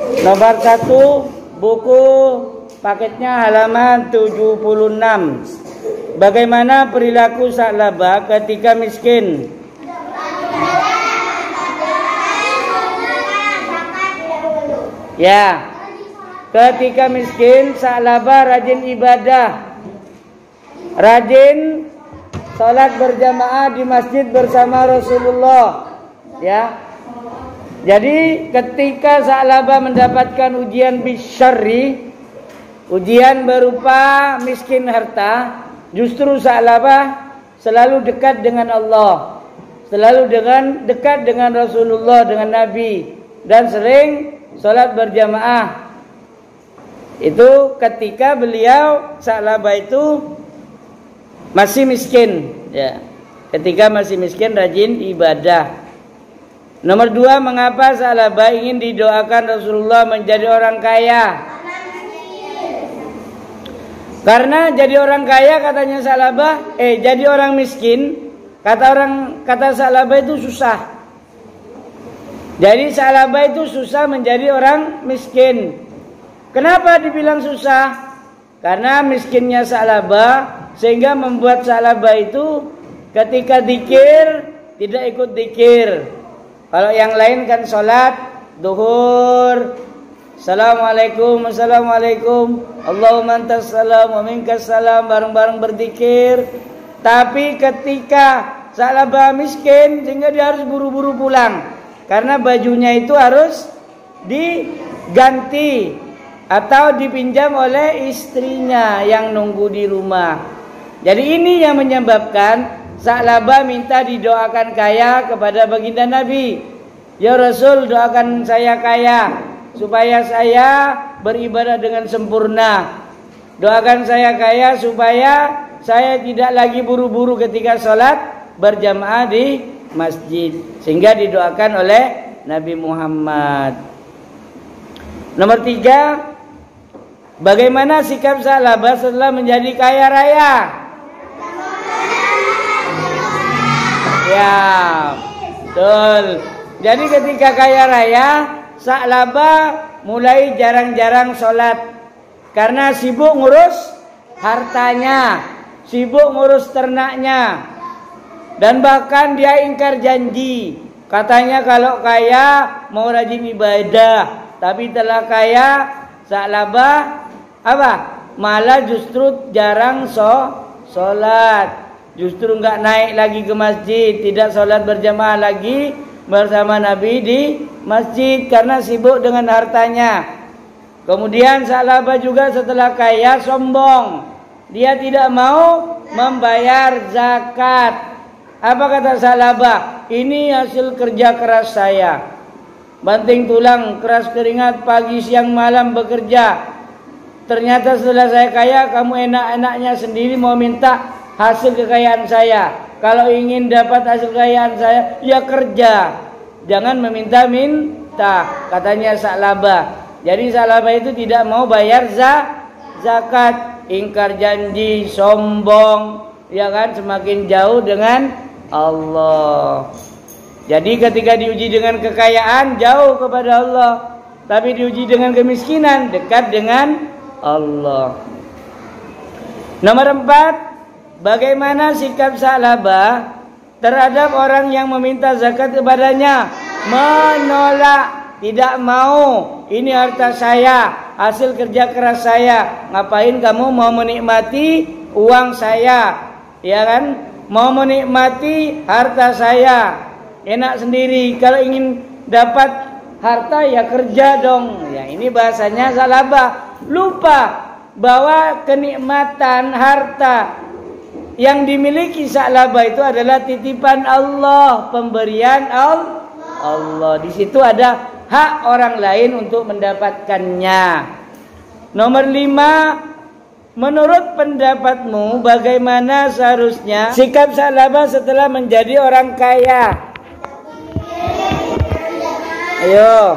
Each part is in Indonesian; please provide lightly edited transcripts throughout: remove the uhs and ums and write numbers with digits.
Nomor 1, buku paketnya halaman 76. Bagaimana perilaku Sa'labah ketika miskin? Ya, ketika miskin Sa'labah rajin ibadah, rajin sholat berjamaah di masjid bersama Rasulullah. Ya, jadi ketika Sa'labah mendapatkan ujian bisyarri, ujian berupa miskin harta, justru Sa'labah selalu dekat dengan Allah, selalu dekat dengan Rasulullah, dengan Nabi, dan sering sholat berjamaah. Itu ketika beliau Sa'labah itu masih miskin, ya. Ketika masih miskin rajin ibadah. Nomor 2, mengapa Sa'labah ingin didoakan Rasulullah menjadi orang kaya? Karena jadi orang kaya katanya Sa'labah, jadi orang miskin kata Sa'labah itu susah. Jadi Sa'labah itu susah menjadi orang miskin. Kenapa dibilang susah? Karena miskinnya Sa'labah sehingga membuat Sa'labah itu ketika dzikir tidak ikut dzikir. Kalau yang lain kan sholat duhur, assalamualaikum, assalamualaikum, Allahumma antas salam wa minkas salam, bareng-bareng berzikir. Tapi ketika Sa'labah miskin sehingga dia harus buru-buru pulang, karena bajunya itu harus diganti atau dipinjam oleh istrinya yang nunggu di rumah. Jadi ini yang menyebabkan Sa'labah minta didoakan kaya kepada baginda Nabi. Ya Rasul, doakan saya kaya supaya saya beribadah dengan sempurna. Doakan saya kaya supaya saya tidak lagi buru-buru ketika sholat berjamaah di masjid. Sehingga didoakan oleh Nabi Muhammad. Nomor 3, bagaimana sikap Sa'labah setelah menjadi kaya raya? Ya, betul. Jadi ketika kaya raya, Sa'labah mulai jarang-jarang sholat karena sibuk ngurus hartanya, sibuk ngurus ternaknya, dan bahkan dia ingkar janji. Katanya kalau kaya mau rajin ibadah, tapi telah kaya Sa'labah malah justru jarang sholat. Justru enggak naik lagi ke masjid, tidak sholat berjamaah lagi bersama Nabi di masjid karena sibuk dengan hartanya. Kemudian Sa'labah juga setelah kaya sombong. Dia tidak mau membayar zakat. Apa kata Sa'labah? Ini hasil kerja keras saya. Banting tulang, keras keringat, pagi siang malam bekerja. Ternyata setelah saya kaya, kamu enak-enaknya sendiri mau minta hasil kekayaan saya. Kalau ingin dapat hasil kekayaan saya, ya kerja, jangan meminta-minta, katanya Sa'labah. Jadi Sa'labah itu tidak mau bayar zakat, ingkar janji, sombong, ya kan, semakin jauh dengan Allah. Jadi ketika diuji dengan kekayaan, jauh kepada Allah. Tapi diuji dengan kemiskinan, dekat dengan Allah. Nomor 4, bagaimana sikap Sa'labah terhadap orang yang meminta zakat kepadanya? Menolak, tidak mau. Ini harta saya, hasil kerja keras saya. Ngapain kamu mau menikmati uang saya? Ya kan? Mau menikmati harta saya. Enak sendiri. Kalau ingin dapat harta ya kerja dong. Ya, ini bahasanya Sa'labah. Lupa bahwa kenikmatan harta yang dimiliki Sa'labah itu adalah titipan Allah, pemberian Allah. Di situ ada hak orang lain untuk mendapatkannya. Nomor 5, menurut pendapatmu bagaimana seharusnya sikap Sa'labah setelah menjadi orang kaya? Ayo.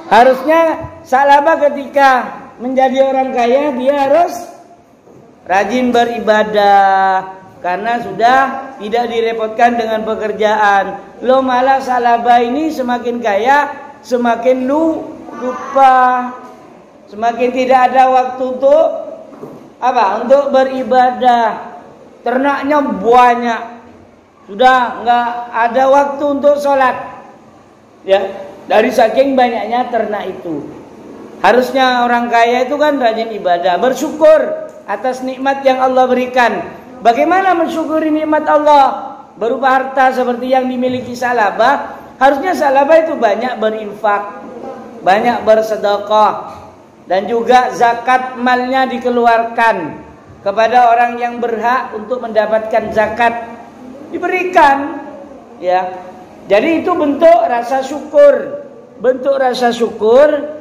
Harusnya Sa'labah ketika menjadi orang kaya dia harus rajin beribadah karena sudah tidak direpotkan dengan pekerjaan. Malah Sa'labah ini semakin kaya, semakin lupa, semakin tidak ada waktu untuk apa? Untuk beribadah. Ternaknya banyak, sudah nggak ada waktu untuk sholat. Ya, dari saking banyaknya ternak itu. Harusnya orang kaya itu kan rajin ibadah, bersyukur atas nikmat yang Allah berikan. Bagaimana mensyukuri nikmat Allah? Berupa harta seperti yang dimiliki Sa'labah. Harusnya Sa'labah itu banyak berinfak, banyak bersedekah, dan juga zakat malnya dikeluarkan kepada orang yang berhak untuk mendapatkan zakat, diberikan. Ya, jadi itu bentuk rasa syukur, bentuk rasa syukur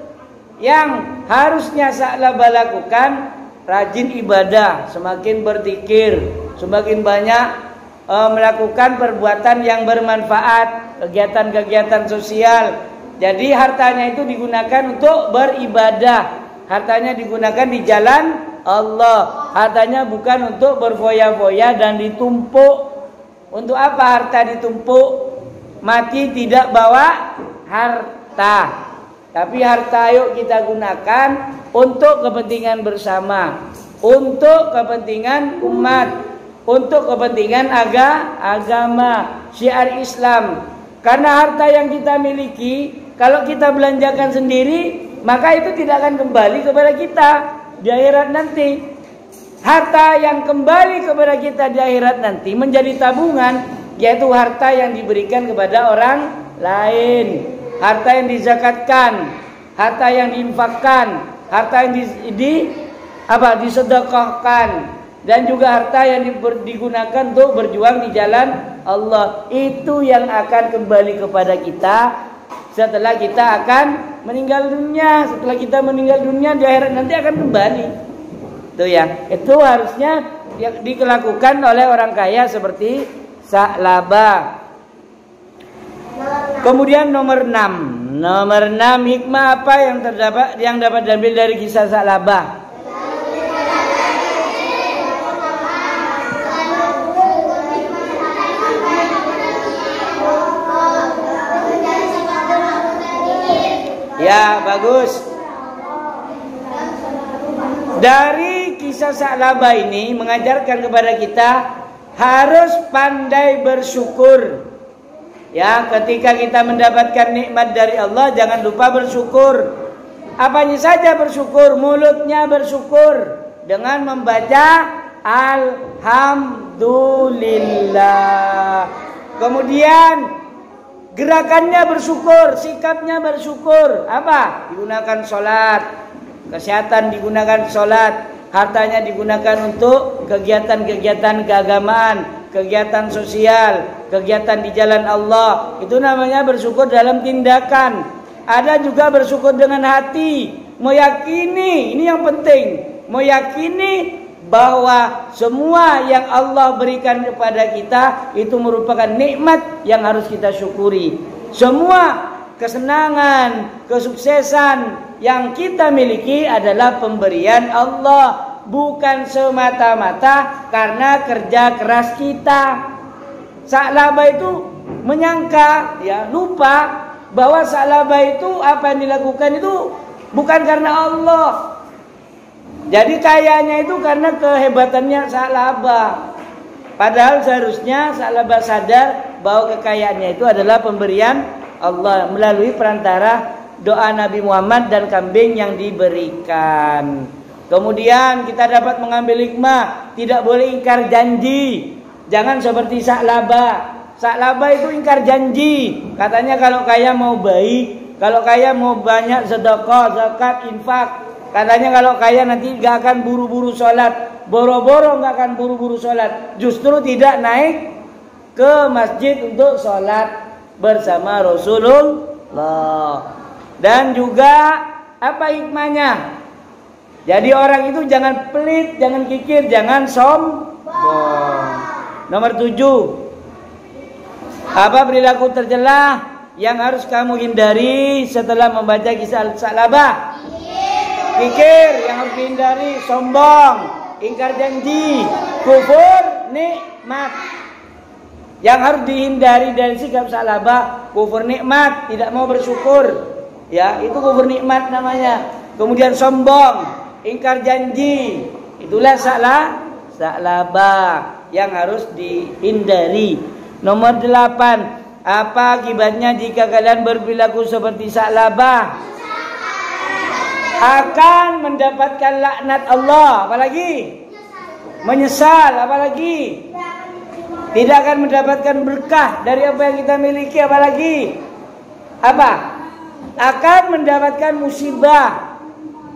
yang harusnya Sa'labah lakukan. Rajin ibadah, semakin berzikir, semakin banyak melakukan perbuatan yang bermanfaat, kegiatan-kegiatan sosial. Jadi hartanya itu digunakan untuk beribadah, hartanya digunakan di jalan Allah, hartanya bukan untuk berfoya-foya dan ditumpuk. Untuk apa harta ditumpuk? Mati tidak bawa harta, tapi harta yuk kita gunakan untuk kepentingan bersama, untuk kepentingan umat, untuk kepentingan agama, syiar Islam. Karena harta yang kita miliki, kalau kita belanjakan sendiri, maka itu tidak akan kembali kepada kita di akhirat nanti. Harta yang kembali kepada kita di akhirat nanti menjadi tabungan, yaitu harta yang diberikan kepada orang lain, harta yang dizakatkan, harta yang diinfakkan, harta yang disedekahkan, dan juga harta yang digunakan untuk berjuang di jalan Allah. Itu yang akan kembali kepada kita setelah kita akan meninggal dunia. Setelah kita meninggal dunia di akhirat nanti akan kembali. Itu ya. Itu harusnya yang dilakukan oleh orang kaya seperti Sa'labah. Kemudian nomor 6. Nomor 6, hikmah apa yang dapat diambil dari kisah Sa'labah? Ya, bagus. Dari kisah Sa'labah ini mengajarkan kepada kita harus pandai bersyukur. Ya, ketika kita mendapatkan nikmat dari Allah, jangan lupa bersyukur. Apanya saja bersyukur, mulutnya bersyukur dengan membaca Alhamdulillah. Kemudian gerakannya bersyukur, sikapnya bersyukur. Apa? Digunakan sholat, kesehatan digunakan sholat, hartanya digunakan untuk kegiatan-kegiatan keagamaan, kegiatan sosial, kegiatan di jalan Allah. Itu namanya bersyukur dalam tindakan. Ada juga bersyukur dengan hati, meyakini, ini yang penting, meyakini bahwa semua yang Allah berikan kepada kita itu merupakan nikmat yang harus kita syukuri. Semua kesenangan, kesuksesan yang kita miliki adalah pemberian Allah, bukan semata-mata karena kerja keras kita. Sa'labah itu menyangka, ya, lupa bahwa Sa'labah itu apa yang dilakukan itu bukan karena Allah. Jadi kayanya itu karena kehebatannya Sa'labah. Padahal seharusnya Sa'labah sadar bahwa kekayaannya itu adalah pemberian Allah melalui perantara doa Nabi Muhammad dan kambing yang diberikan. Kemudian kita dapat mengambil hikmah, tidak boleh ingkar janji. Jangan seperti Sa'labah. Sa'labah itu ingkar janji. Katanya kalau kaya mau baik, kalau kaya mau banyak sedekah, zakat, infak. Katanya kalau kaya nanti gak akan buru-buru sholat, boro-boro gak akan buru-buru sholat, justru tidak naik ke masjid untuk sholat bersama Rasulullah. Dan juga apa hikmahnya? Jadi orang itu jangan pelit, jangan kikir, jangan sombong. Nomor 7, apa perilaku tercela yang harus kamu hindari setelah membaca kisah Sa'labah? Kikir yang harus dihindari, sombong, ingkar janji, kufur nikmat. Yang harus dihindari dari sikap Sa'labah, kufur nikmat, tidak mau bersyukur. Ya, itu kufur nikmat namanya. Kemudian sombong, ingkar janji, itulah sa'labah yang harus dihindari. Nomor 8, apa akibatnya jika kalian berperilaku seperti sa'labah? Akan mendapatkan laknat Allah. Apalagi? Menyesal. Apalagi? Tidak akan mendapatkan berkah dari apa yang kita miliki. Apalagi? Apa? Akan mendapatkan musibah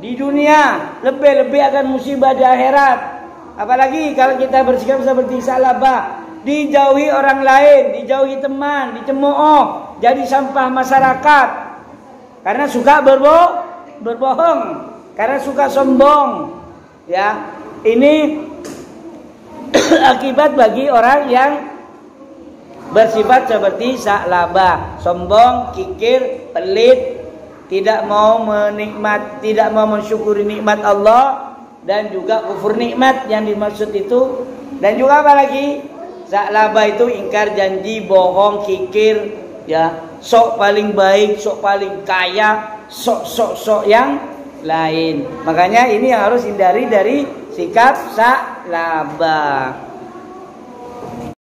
di dunia, lebih-lebih akan musibah di akhirat. Apalagi kalau kita bersikap seperti sa'labah, dijauhi orang lain, dijauhi teman, dicemooh, jadi sampah masyarakat karena suka berbohong, karena suka sombong. Ya, ini akibat bagi orang yang bersifat seperti sa'labah, sombong, kikir, pelit, tidak mau tidak mau mensyukuri nikmat Allah, dan juga kufur nikmat yang dimaksud itu. Dan juga apa lagi? Sa'labah itu ingkar janji, bohong, kikir, ya, sok paling baik, sok paling kaya, sok yang lain. Makanya ini yang harus hindari dari sikap sa'labah.